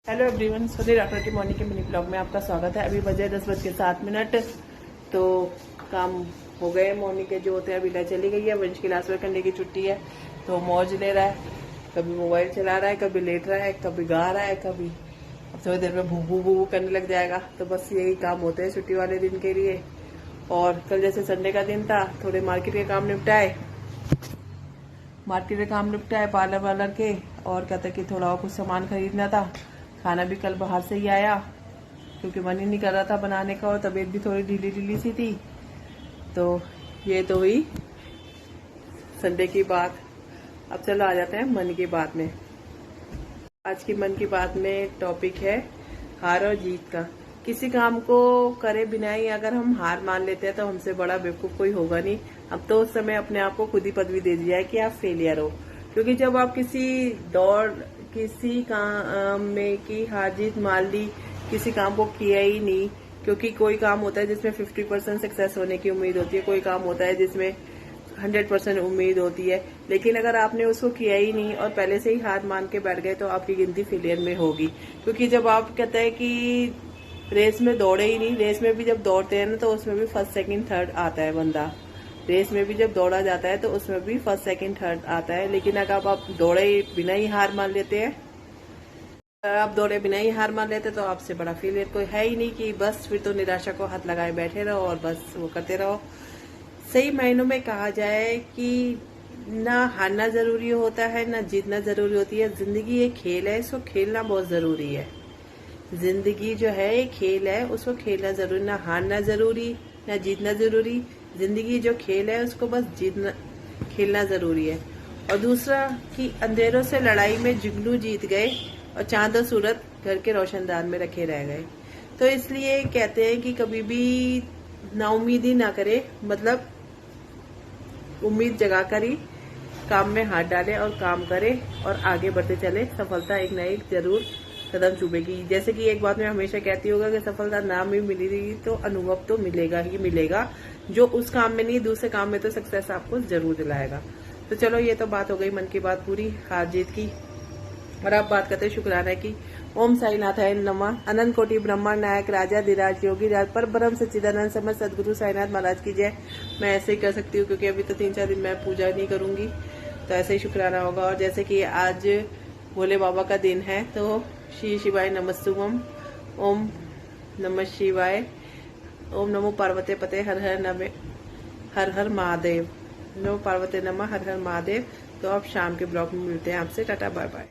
Hello everyone, Soni doctor की morning के mini blog में आपका स्वागत है। अभी बजे 10:07। तो काम हो गए मॉर्निंग के जो होते हैं। अभी चली गई है, वंश की क्लास में करने की छुट्टी है तो मौज ले रहा है। कभी मोबाइल चला रहा है, कभी लेट रहा है, कभी गा रहा है, कभी अब थोड़ी देर में भू भू भू करने लग जाएगा। तो बस यही काम होते हैं छुट्टी वाले दिन के लिए। और कल जैसे संडे का दिन था, थोड़े मार्केट के काम निपटाए पार्लर वार्लर के। और कहते कि थोड़ा और कुछ सामान खरीदना था। खाना भी कल बाहर से ही आया क्योंकि मन ही नहीं कर रहा था बनाने का और तबीयत भी थोड़ी ढीली ढीली सी थी। तो ये तो हुई संडे की बात। अब चलो आ जाते हैं मन की बात में। आज की मन की बात में टॉपिक है हार और जीत का। किसी काम को करे बिना ही अगर हम हार मान लेते हैं तो हमसे बड़ा बेवकूफ कोई होगा नहीं। अब तो उस समय अपने आप को खुद ही पदवी दे दी है कि आप फेलियर हो। क्योंकि जब आप किसी काम में की हार जीत मान ली, किसी काम को किया ही नहीं। क्योंकि कोई काम होता है जिसमें 50% सक्सेस होने की उम्मीद होती है, कोई काम होता है जिसमें 100% उम्मीद होती है। लेकिन अगर आपने उसको किया ही नहीं और पहले से ही हार मान के बैठ गए तो आपकी गिनती फेलियर में होगी। क्योंकि जब आप कहते हैं कि रेस में दौड़े ही नहीं, रेस में भी जब दौड़ते हैं ना तो उसमें भी फर्स्ट सेकंड थर्ड आता है बंदा। रेस में भी जब दौड़ा जाता है तो उसमें भी फर्स्ट सेकंड थर्ड आता है। लेकिन अगर आप दौड़े बिना ही हार मान लेते हैं, अगर आप दौड़े बिना ही हार मान लेते तो आपसे बड़ा फेलियर कोई है ही नहीं कि बस फिर तो निराशा को हाथ लगाए बैठे रहो और बस वो करते रहो। सही मायनों में कहा जाए कि ना हारना जरूरी होता है ना जीतना जरूरी होती है। जिंदगी एक खेल है, इसको खेलना बहुत जरूरी है। जिंदगी जो है एक खेल है, उसको खेलना जरूरी, ना हारना जरूरी ना जीतना जरूरी। जिंदगी जो खेल है उसको बस खेलना जरूरी है। और दूसरा कि अंधेरों से लड़ाई में जुगनू जीत गए और चांद और सूरज घर के रोशनदान में रखे रह गए। तो इसलिए कहते हैं कि कभी भी नाउमीदी ना करे, मतलब उम्मीद जगा कर ही काम में हाथ डाले और काम करे और आगे बढ़ते चले। सफलता एक न एक जरूर कदम चूमेगी। जैसे कि एक बात मैं हमेशा कहती होगा कि सफलता ना भी मिलेगी तो अनुभव तो मिलेगा ही मिलेगा। जो उस काम में नहीं, दूसरे काम में तो सक्सेस आपको जरूर दिलाएगा। तो चलो, ये तो बात हो गई मन की बात पूरी हार जीत की। और आप बात करते शुक्राना की। ओम साई नाथाय नमः। अनंत कोटि ब्रह्मांड नायक राजा धीराज योगी राज पर ब्रह्म सच्चिदानंद समझ सदगुरु साईनाथ महाराज की जय। मैं ऐसे ही कर सकती हूँ क्योंकि अभी तो 3-4 दिन मैं पूजा नहीं करूंगी, तो ऐसे ही शुक्राना होगा। और जैसे कि आज भोले बाबा का दिन है तो श्री शिवाय नमस्तुभम। ओम नमः शिवाय। ओम नमो पार्वती पते हर हर महादेव। नमो पार्वती नमः हर हर महादेव। तो अब शाम के ब्लॉग में मिलते हैं आपसे। Tata bye bye.